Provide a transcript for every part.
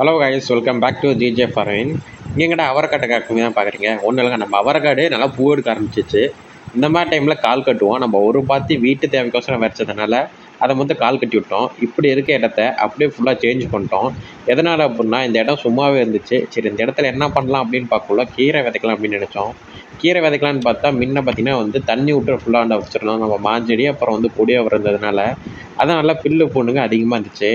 Hello guys, welcome back to GJ farming. எங்கடா அவரைக்காட்டை கம்மி தான் பார்க்குறீங்க? ஒன்றும் இல்லைங்க, நம்ம அவரைக்காடு நல்லா பூ எடுக்க ஆரம்பிச்சிச்சு. இந்த மாதிரி டைமில் கால் கட்டுவோம். நம்ம ஒரு பாத்தி வீட்டு தேவைக்கோசரம் வரைச்சதுனால அதை வந்து கால் கட்டி விட்டோம். இப்படி இருக்க இடத்த அப்படியே ஃபுல்லாக சேஞ்ச் பண்ணிட்டோம். எதனால் அப்படின்னா, இந்த இடம் சும்மாவே இருந்துச்சு. சரி, இந்த இடத்துல என்ன பண்ணலாம் அப்படின்னு பார்க்கல, கீரை விதைக்கலாம் அப்படின்னு நினச்சோம். கீரை விதைக்கலான்னு பார்த்தா முன்ன பார்த்தீங்கன்னா வந்து தண்ணி விட்டு ஃபுல்லாக வச்சிருந்தோம். நம்ம மாஞ்செடி அப்புறம் வந்து கொடியாக வர்றதுனால அதான் நல்லா பில்லு பூண்டுங்க அதிகமாக இருந்துச்சு.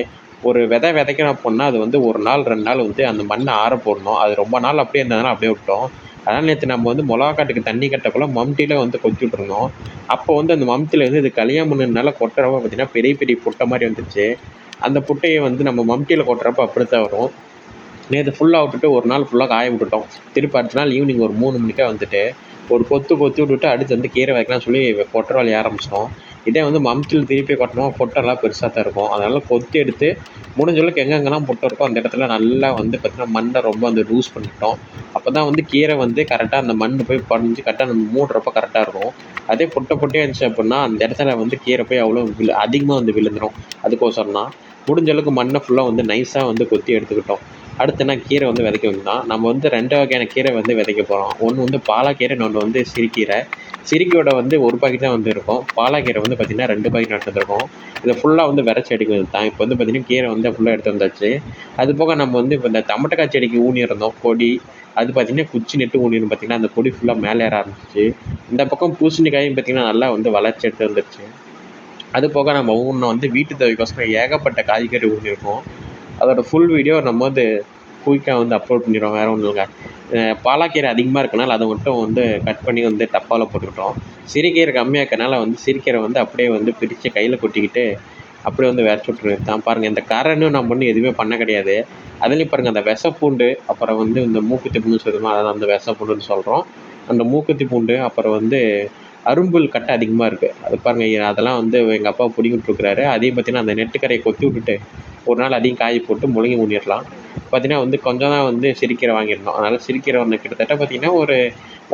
ஒரு விதை விதைக்கணும் அப்புடின்னா அது வந்து 1 நாள் 2 நாள் வந்து அந்த மண்ணை ஆற போடணும். அது ரொம்ப நாள் அப்படியே இருந்ததுனால அப்படியே விட்டோம். அதனால் நேற்று நம்ம வந்து மிளகாக்காட்டுக்கு தண்ணி கட்டக்குள்ள மம்டியில் வந்து கொத்தி விட்ருந்தோம். அப்போ வந்து அந்த மம்டிலேருந்து இது களியாக மண்ணுனால கொட்டுறப்ப பார்த்திங்கன்னா பெரிய பெரிய புட்டை மாதிரி வந்துச்சு. அந்த புட்டையை வந்து நம்ம மம்டியில் கொட்டுறப்ப அப்படித்தான் வரும். நேற்று ஃபுல்லாக விட்டுட்டு ஒரு நாள் ஃபுல்லாக காய விட்டுட்டோம். திருப்பி அடுத்த நாள் ஈவினிங் ஒரு 3 மணிக்காக வந்துட்டு ஒரு கொத்தி விட்டுட்டு அடுத்து வந்து கீரை வைக்கலாம்னு சொல்லி கொட்டுற வேலையை ஆரம்பிச்சிட்டோம். இதே வந்து மம்டியில் திருப்பி கொட்டினோம், பொட்டெல்லாம் பெருசாக தான் இருக்கும். அதனால் கொத்தி எடுத்து முடிஞ்ச அளவுக்கு எங்கெங்கெல்லாம் பொட்டை இருக்கோ அந்த இடத்துல நல்லா வந்து பார்த்திங்கன்னா மண்ணை ரொம்ப வந்து லூஸ் பண்ணிட்டோம். அப்போ தான் வந்து கீரை வந்து கரெக்டாக அந்த மண் போய் படிஞ்சு கரெக்டாக நம்ம மூடுறப்ப கரெக்டாக இருக்கும். அதே பொட்டையாக இருந்துச்சு அப்படின்னா அந்த இடத்துல வந்து கீரை போய் அவ்வளோ அதிகமாக வந்து விழுந்துடும். அதுக்கோசரம் தான் முடிஞ்ச அளவுக்கு மண்ணை ஃபுல்லாக வந்து நைஸாக வந்து கொத்தி எடுத்துக்கிட்டோம். அடுத்து என்ன கீரை வந்து விதைக்க வேண்டியதான். நம்ம வந்து 2 வகையான கீரை வந்து விதைக்க போகிறோம். ஒன்று வந்து பாலாக்கீரை, இன்னொன்று வந்து சிறுகீரை. சிறுகீரையோட வந்து 1 பாக்கெட் தான் வந்து இருக்கும். பாலாக்கீரை வந்து பார்த்திங்கன்னா 2 பாக்கெட் எடுத்துருக்கோம். இதை ஃபுல்லாக வந்து விரைச்சி அடிக்கிறது தான். இப்போ வந்து பார்த்திங்கன்னா கீரை வந்து ஃபுல்லாக எடுத்து வந்தாச்சு. அது போக நம்ம வந்து இப்போ இந்த தமட்டக்காய் செடிக்கு ஊனியிருந்தோம் கொடி. அது பார்த்திங்கன்னா குச்சி நெட்டு ஊனின்னு பார்த்திங்கன்னா அந்த கொடி ஃபுல்லாக மேலே ஏற ஆரம்பிச்சிச்சு. இந்த பக்கம் பூசணிக்காயும் பார்த்திங்கன்னா நல்லா வந்து வளர்ச்சி எடுத்து வந்துருச்சு. அது போக நம்ம ஊனின வந்து வீட்டு தேவைக்கோசரம் ஏகப்பட்ட காய்கறி ஊனியிருக்கோம். அதோட ஃபுல் வீடியோ நம்ம வந்து குயிக்காக வந்து அப்லோட் பண்ணிடுவோம். வேறு ஒன்றும் இல்லைங்க. பாலாக்கீரை அதிகமாக இருக்கனால அதை மட்டும் வந்து கட் பண்ணி வந்து டப்பாவில் போட்டுக்கிட்டோம். சிறுகீரை கம்மியாக இருக்கனால வந்து சிறுகீரை வந்து அப்படியே வந்து பிரித்து கையில் கொட்டிக்கிட்டு அப்படியே வந்து விரைச்சி விட்ருவேன் தான். பாருங்கள், இந்த கரைன்னு நம்ம வந்து எதுவுமே பண்ண கிடையாது. அதுலேயும் பாருங்கள், அந்த விசப்பூண்டு அப்புறம் வந்து இந்த மூக்குத்தி பூண்டு சொல்லுவோம், அதான் அந்த விசப்பூண்டுன்னு சொல்கிறோம். அந்த மூக்குத்தி பூண்டு அப்புறம் வந்து அரும்புல் கட்டை அதிகமாக இருக்குது. அது பாருங்கள், அதெல்லாம் வந்து எங்கள் அப்பா பிடிங்கி விட்ருக்குறாரு. அதையும் பார்த்திங்கன்னா அந்த நெட்டுக்கரையை கொத்தி விட்டுட்டு ஒரு நாள் அதையும் காய போட்டு முழுங்கி ஊனிடலாம். பார்த்திங்கன்னா வந்து கொஞ்சம் தான் வந்து சிறுகீரை வாங்கியிருந்தோம். அதனால் சிறுகீரை வந்து கிட்டத்தட்ட பார்த்திங்கன்னா ஒரு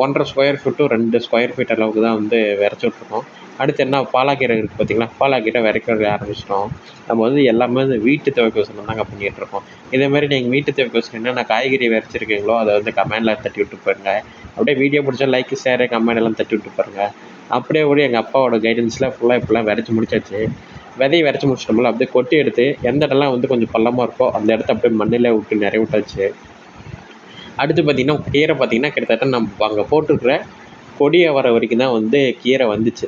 1.5 square feet to 2 square feet அளவுக்கு தான் வந்து விரைச்சி விட்ருக்கோம். அடுத்து என்ன பாலாக்கீரை இருக்குது பார்த்திங்களா, பாலாக்கீரை விரைக்க ஆரம்பிச்சிட்டோம். நம்ம வந்து எல்லாமே வந்து வீட்டு தேவைக்கோசரம் தாங்க பண்ணிகிட்ருக்கோம். இதேமாதிரி நீங்கள் வீட்டு தேவைக்கோசரம் என்னென்ன காய்கறி விரைச்சிருக்கீங்களோ அதை வந்து கமெண்டில் தட்டி விட்டு பாருங்க. அப்படியே வீடியோ பிடிச்சா லைக், ஷேர், கமெண்ட் எல்லாம் தட்டி விட்டு பாருங்கள். அப்படியே கூட எங்கள் அப்பாவோட கைடன்ஸில் ஃபுல்லாக இப்போலாம் விரைச்சி முடிச்சாச்சு. விதையை விரைச்சி முடிச்சிட்டோம்ல, அப்படியே கொட்டி எடுத்து எந்த இடம்லாம் வந்து கொஞ்சம் பள்ளமாக இருக்கோ அந்த இடத்த அப்படியே மண்ணில் விட்டு நிறைய விட்டாச்சு. அடுத்து பார்த்திங்கன்னா கீரை பார்த்திங்கன்னா கிட்டத்தட்ட நம்ம அங்கே போட்டுருக்குற கொடியை வர வரைக்கும் தான் வந்து கீரை வந்துச்சு.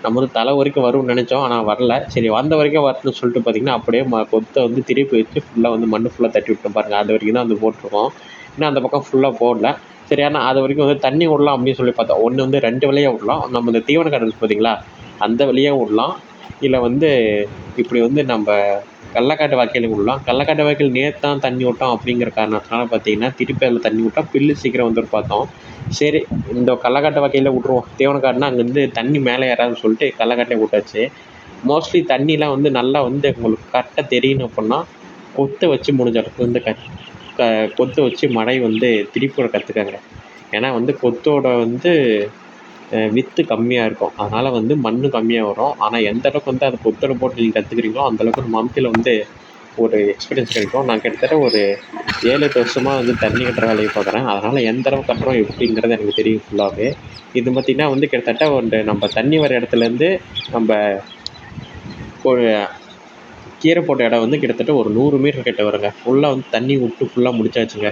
நம்ம வந்து தலை வரைக்கும் வரும்னு நினச்சோம், ஆனால் வரல. சரி, வந்த வரைக்கும் வரணும்னு சொல்லிட்டு பார்த்திங்கன்னா அப்படியே கொத்தை வந்து திருப்பி வச்சு ஃபுல்லாக வந்து மண் ஃபுல்லாக தட்டி விட்டோம். பாருங்கள், அது வரைக்கும் தான் வந்து போட்டிருக்கோம். இன்னும் அந்த பக்கம் ஃபுல்லாக போடல. சரி, ஆனால் அது வரைக்கும் வந்து தண்ணி விடலாம் அப்படின்னு சொல்லி பார்த்தோம். ஒன்று வந்து 2 வழியாக விடலாம். நம்ம இந்த தீவன கடை இருக்குது பார்த்திங்களா, அந்த வழியாக விடலாம். இல்லை வந்து இப்படி வந்து நம்ம கடலக்காட்டு வாய்க்காலுக்கு விடலாம். கடலக்காட்டு வாய்க்கால் நேற்று தான் தண்ணி விட்டோம் அப்படிங்கிற காரணத்தினால பார்த்திங்கன்னா திருப்பி அதில் தண்ணி விட்டால் பில்லு சீக்கிரம் வந்துட்டு பார்த்தோம். சரி, இந்த கடலக்காட்டு வாய்க்காலில் விட்ருவோம். தீவனக்காடுனா அங்கேருந்து தண்ணி மேலே ஏறாதுன்னு சொல்லிட்டு கடலக்காட்டிலே விட்டாச்சு. மோஸ்ட்லி தண்ணிலாம் வந்து நல்லா வந்து உங்களுக்கு கரெக்டாக தெரியணும் அப்படின்னா கொத்தை வச்சு முடிஞ்ச அளவுக்கு வந்து கொத்தை வச்சு மடை வந்து திருப்பி விட கற்றுக்கங்க. ஏன்னா வந்து கொத்தோட வந்து வித்து கம்மியாக இருக்கும். அதனால் வந்து மண் கம்மியாக வரும். ஆனால் எந்த அளவுக்கு வந்து அதை கொத்தோட போட்டு நீங்கள் கற்றுக்குறீங்களோ அந்தளவுக்கு மம்டியில் வந்து ஒரு எக்ஸ்பீரியன்ஸ் கிடைக்கும். நான் கிட்டத்தட்ட ஒரு 7-8 வருஷமாக வந்து தண்ணி கட்டுற வேலையை பார்க்குறேன். அதனால் எந்த அளவுக்கு கட்டுறோம் எப்படிங்கிறது எனக்கு தெரியும் ஃபுல்லாகவே. இது பார்த்திங்கன்னா வந்து கிட்டத்தட்ட ஒரு நம்ம தண்ணி வர இடத்துலேருந்து நம்ம ஒரு கீரை போட்ட இடம் வந்து கிட்டத்தட்ட ஒரு 100 மீட்டர் கிட்ட வருங்க. ஃபுல்லாக வந்து தண்ணி விட்டு ஃபுல்லாக முடிச்சாச்சுங்க.